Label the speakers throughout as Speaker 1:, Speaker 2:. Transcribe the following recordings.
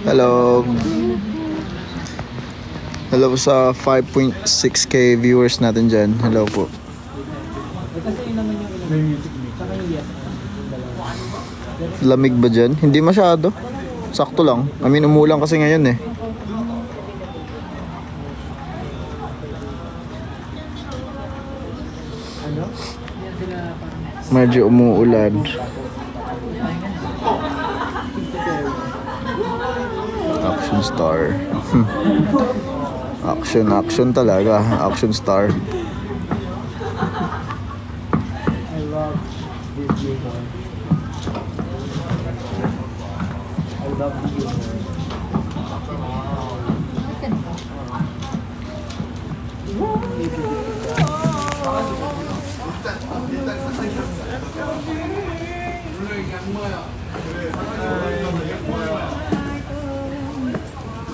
Speaker 1: Hello. Hello sa 5.6k viewers natin dyan. Hello po. Lamig ba dyan? Hindi masyado. Sakto lang. I mean, umulan kasi ngayon eh. Medyo umuulan. Action star. Action talaga. Action star.
Speaker 2: I love this humor. I love the humor.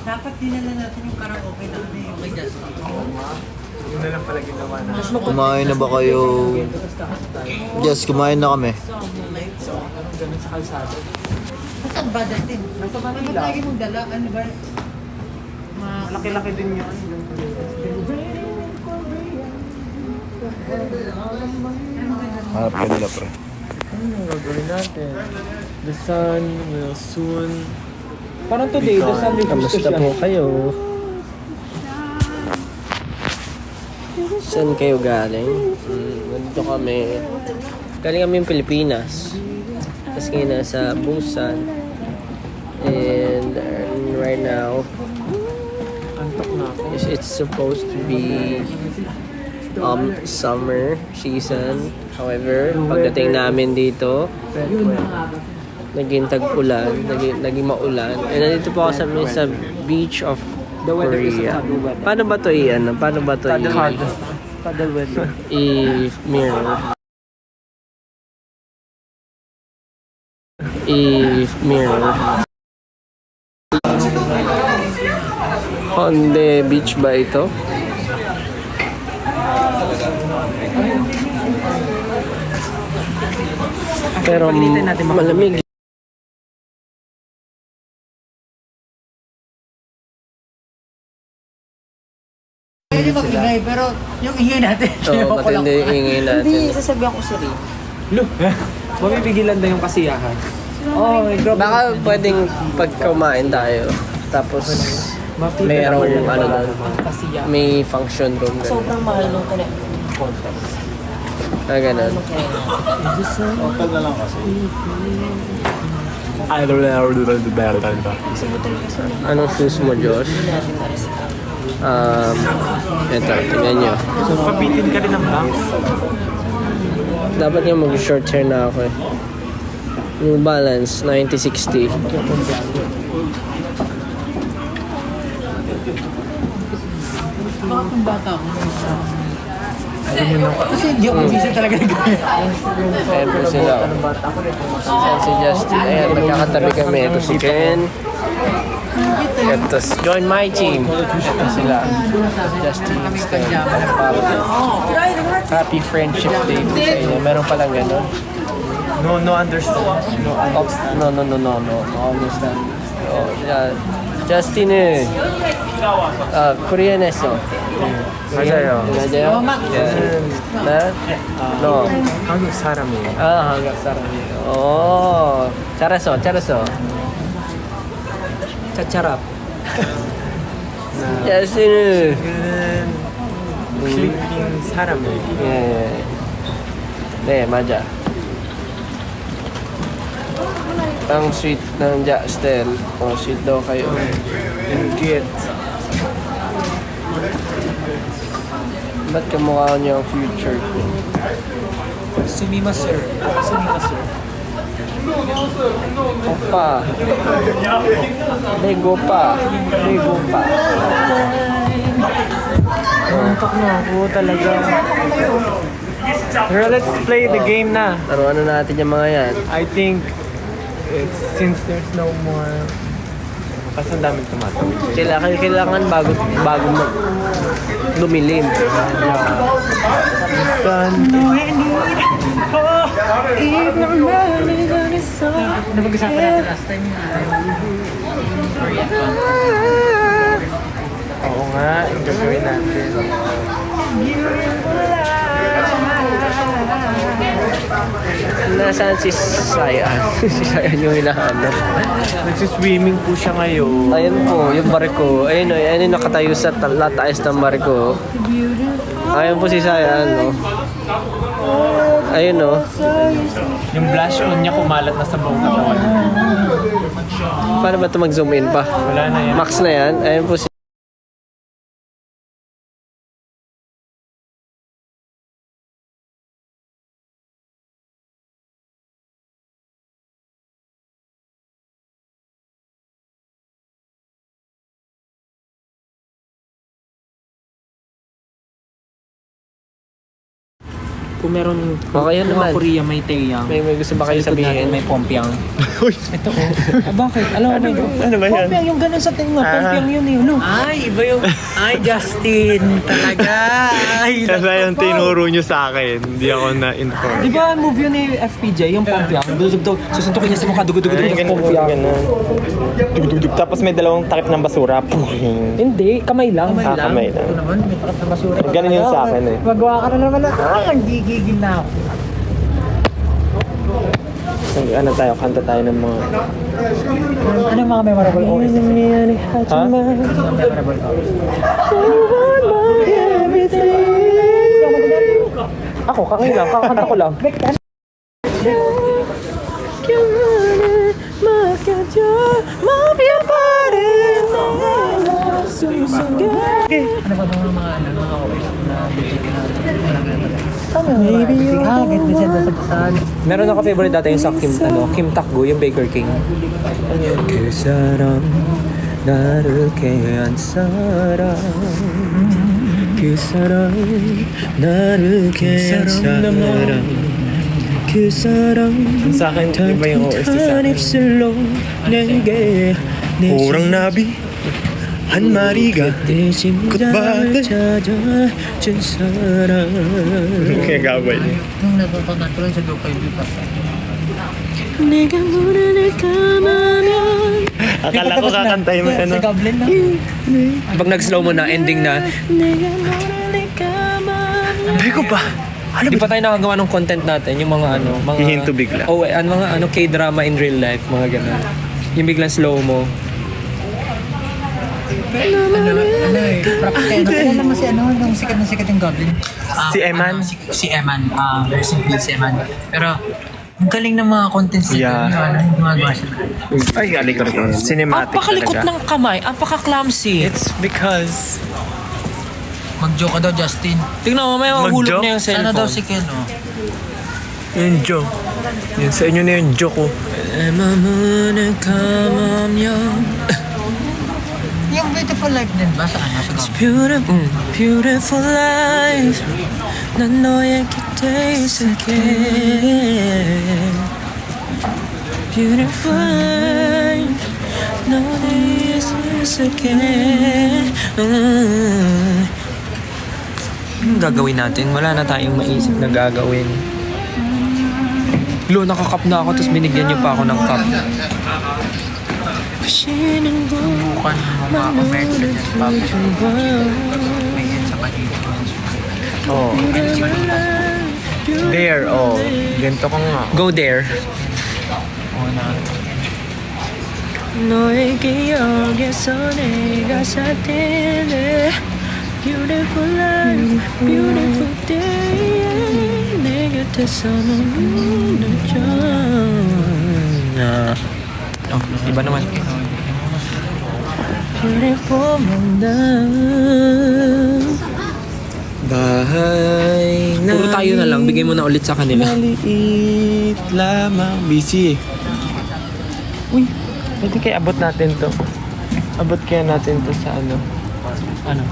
Speaker 3: Dapat dinala natin yung karaoke na ano yung may Justin.
Speaker 2: Yun na lang pala ginawa na.
Speaker 1: Kumain na ba kayo? Yes, kumain na kami.
Speaker 2: Anong ganun sa kalsada?
Speaker 3: Saan ba datin?
Speaker 2: Nasa
Speaker 3: Ano
Speaker 2: Manila.
Speaker 3: lagi mong dala? Ano ba?
Speaker 2: Malaki-laki din yun.
Speaker 1: Harap ka nila, pre.
Speaker 2: Ano yung gagawin natin? The sun will soon... Parang today, the sun will
Speaker 4: Kamusta po kayo? Saan kayo galing? Nandito kami. Galing kami ng Pilipinas. Tapos ngayon nasa Busan. And right now,
Speaker 2: Antok na ako.
Speaker 4: it's supposed to be summer season. However, pagdating namin dito, naging tag-ulan, naging maulan. And nandito po ako sa beach of Korea. Paano ba to i-ano? Paano ba to
Speaker 2: Paddle weather.
Speaker 4: i-mirror? I-mirror. On the beach ba ito? Pero malamig.
Speaker 3: Pwede mag-ingay, pero yung ingay natin.
Speaker 4: Oo, matindi yung ingay natin.
Speaker 3: Hindi, sasabihan ko si Ray.
Speaker 2: Look! Mabibigilan na yung kasiyahan. Oh, may drop.
Speaker 4: Baka pwedeng pagkumain tayo. Tapos merong ano doon.
Speaker 2: Kasiyahan.
Speaker 4: May function room doon.
Speaker 3: Sobrang mahal nung
Speaker 4: Ganun.
Speaker 1: Hotel na lang kasi.
Speaker 2: I don't know.
Speaker 4: Anong shoes mo, Josh? Ito, tingnan nyo.
Speaker 2: So, kapitin ka rin ng banks?
Speaker 4: Dapat nga mag-short hair na ako eh. New Balance 9060.
Speaker 3: Baka kung bata ako. Kasi hindi ako busy talaga nag-gaya.
Speaker 4: Ayan po sila. Ayan si Justin. Ayan, magkakatabi kami. Ito si Ken. Ito, join my team. Ito sila. Justin. Happy Friendship Day po sa inyo. Meron palang ganun.
Speaker 2: No understand.
Speaker 4: No understand. Oh, yeah. Justin eh. Korean에서.
Speaker 2: 맞아요.
Speaker 4: 맞아요? 네. 네? No.
Speaker 2: 한국 사람이에요.
Speaker 4: 한국 사람이에요. 오, 잘했어. 차차랍. Justin.
Speaker 2: 저는 필리핀 사람이에요.
Speaker 4: 예. 네, 맞아. Ang sweet ng Justin. Oh, sweet daw kayo.
Speaker 2: Cute.
Speaker 4: Ba't kamukha niyo ang future ko?
Speaker 2: Sumimasu.
Speaker 4: Opa. Lego pa.
Speaker 2: Antok na ako talaga. Pero let's play the game na.
Speaker 4: Taruan na natin yung mga yan.
Speaker 2: I think since there's no more Kasi ang daming tumatawid.
Speaker 4: Kailangan bago lumilim.
Speaker 2: Sun.
Speaker 3: Napag-usapan natin last time yung
Speaker 2: Oo nga, yung gagawin natin.
Speaker 4: Nasaan si Sayan? Si Sayan yung hinahanap.
Speaker 2: Nagsiswimming po siya ngayon.
Speaker 4: Ayun po, yung barko. Ayun o, ayun yung nakatayo sa lataas ng barko. Ayun po si Sayan, no? Ayun, no?
Speaker 2: Yung blush on niya kumalat na sa buong katawan.
Speaker 4: Paano ba ito mag-zoom in pa?
Speaker 2: Wala na yan.
Speaker 4: Max na yan. Ayun po si...
Speaker 2: Kung meron
Speaker 4: Okay yan naman.
Speaker 2: Korea may Taeyang.
Speaker 4: May gusto ba kayo sabihin?
Speaker 2: May Pompiang. Ito bakit? Alam mo may
Speaker 1: Ano ba yan?
Speaker 2: Pompiang yung ganun sa tinga. Pompiang yun eh. Ano?
Speaker 3: Ay, iba yung... Ay, Justin! Talaga! Ay,
Speaker 1: Kasi yung tinuro nyo sa akin, hindi ako na-inform.
Speaker 2: Di ba move yun ni FPJ, yung Pompiang? Dudugtog, susuntukin niya sa mukha, dugudugudug yung Pompiang.
Speaker 1: Dugdugdug. Tapos may dalawang takip ng basura. Puhing.
Speaker 2: Hindi, kamay lang.
Speaker 1: Kamay lang.
Speaker 3: Ito naman, may takap na basura.
Speaker 1: Ganun yun sa akin eh.
Speaker 3: Magawa ka na naman na. Ang gigigil na ako.
Speaker 2: Ano tayo, kanta tayo ng mga...
Speaker 3: Ano yung mga memorable OST?
Speaker 2: Ha?
Speaker 3: Ano yung memorable OST?
Speaker 2: Ako, kakay lang, kakanta ko lang.
Speaker 3: Ano ba mga OST na bigyan na ganda siya sa basahan.
Speaker 2: Meron ako favorite dati yung sa Kim Takgu, yung Baker King. 그 사람 나를 깨한 사람 그 사람 나를 깨한 사람 그 사람 sa akin iba yung OST sa akin 입술로 내게 오랑 나비 한 마리가 내 심장을 찾아준 사람
Speaker 1: Kaya gabay.
Speaker 3: Nung natutunan ko lang sa Dukay Bipas.
Speaker 4: 내가 문을 감으면
Speaker 1: Akala ko kakantay mo ano.
Speaker 3: Sa Goblin na.
Speaker 2: pag nag-slow mo na, ending na.
Speaker 4: 내가 문을 감으면
Speaker 1: Hindi ko ba?
Speaker 2: Di pa tayo nakagawa ng content natin, yung mga ano, mga...
Speaker 1: Hihinto bigla.
Speaker 2: Oh, mga K-drama in real life, mga ganun. Yung biglang slow mo.
Speaker 3: Kaya naman si nung sikat na sikat yung Goblin.
Speaker 1: Si Eman?
Speaker 3: Si Eman. Rest in peace, Eman. Pero, ang galing ng mga contents nito.
Speaker 1: Yeah.
Speaker 3: Yung gumagawa siya.
Speaker 1: Ay, alikot ko. Cinematic
Speaker 2: Apakalikot
Speaker 1: talaga.
Speaker 2: ng kamay, apaka-clumsy.
Speaker 1: It's because...
Speaker 3: Mag-joke ka daw, Justin.
Speaker 2: Tingnan mo, may mahulog
Speaker 1: Mag-joke?
Speaker 2: na yung cellphone.
Speaker 3: Sana daw si Ken, oh.
Speaker 1: Yung joke. Yun sa inyo na yung joke ko.
Speaker 2: 내맘 문을 감으면
Speaker 3: Yung Beautiful Life din ba? Saan? Sa Goblin?
Speaker 2: Beautiful, beautiful life 난 너의 곁에 있을게 Beautiful life 너의 있을게 Anong gagawin natin? Wala na tayong maisip na gagawin. Lo, nakakap na ako tapos binigyan niyo pa ako ng cup.
Speaker 3: Bukan mga American dyan. May yan sa kanina.
Speaker 1: Oh. There, oh. Ganito ko nga.
Speaker 2: Go there.
Speaker 3: Oo na.
Speaker 4: 너의 기억에서 내가 살 때는 Beautiful life, beautiful day 내 곁에서 너무 늦어
Speaker 2: Iba naman.
Speaker 4: Beautiful mandan
Speaker 1: Bahay na
Speaker 2: Puro tayo na lang. Bigay mo na ulit sa kanila.
Speaker 1: maliit lamang. Busy. Uy, pwede kaya abot natin to. Abot kaya natin to sa ano.
Speaker 2: Ano?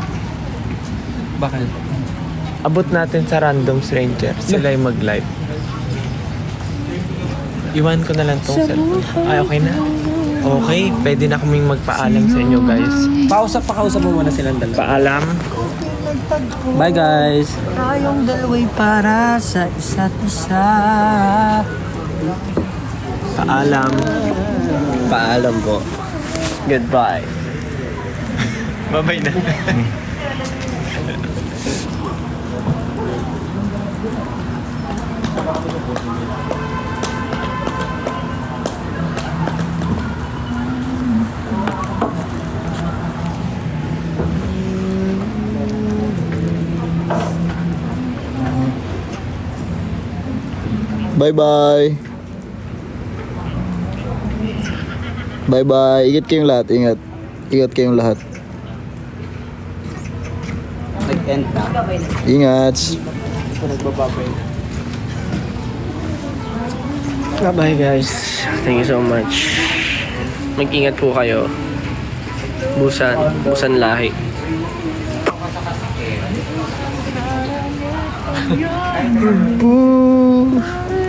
Speaker 2: Bakit?
Speaker 1: Abot natin sa random stranger. Sila yung mag-live. Iwan ko na lang tong cellphone. Ay, okay na. Okay, pwede na kaming magpaalam sa inyo, guys.
Speaker 2: Pakausap mo muna silang dalawa.
Speaker 1: Paalam.
Speaker 2: Bye guys!
Speaker 3: Tayong dalawa'y para sa isa't isa.
Speaker 1: Paalam.
Speaker 4: Paalam po. Goodbye.
Speaker 1: Bye-bye na.
Speaker 5: Bye-bye. Bye-bye. Ingat kayong lahat. Ingat. Ingat kayong lahat.
Speaker 2: Nag-end na.
Speaker 5: Ingat.
Speaker 4: Bye-bye guys. Thank you so much. Mag-ingat po kayo. Busan lahi.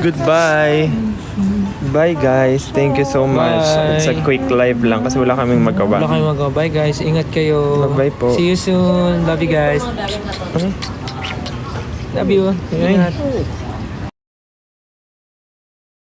Speaker 1: Goodbye. Bye guys. Thank you so much.
Speaker 2: Bye.
Speaker 1: It's a quick live lang kasi wala kaming magawa.
Speaker 2: Wala kayong magawa. Bye guys. Ingat kayo.
Speaker 1: Bye-bye po.
Speaker 2: See you soon. Love you guys. Love you.
Speaker 1: Ay.
Speaker 2: Ingat.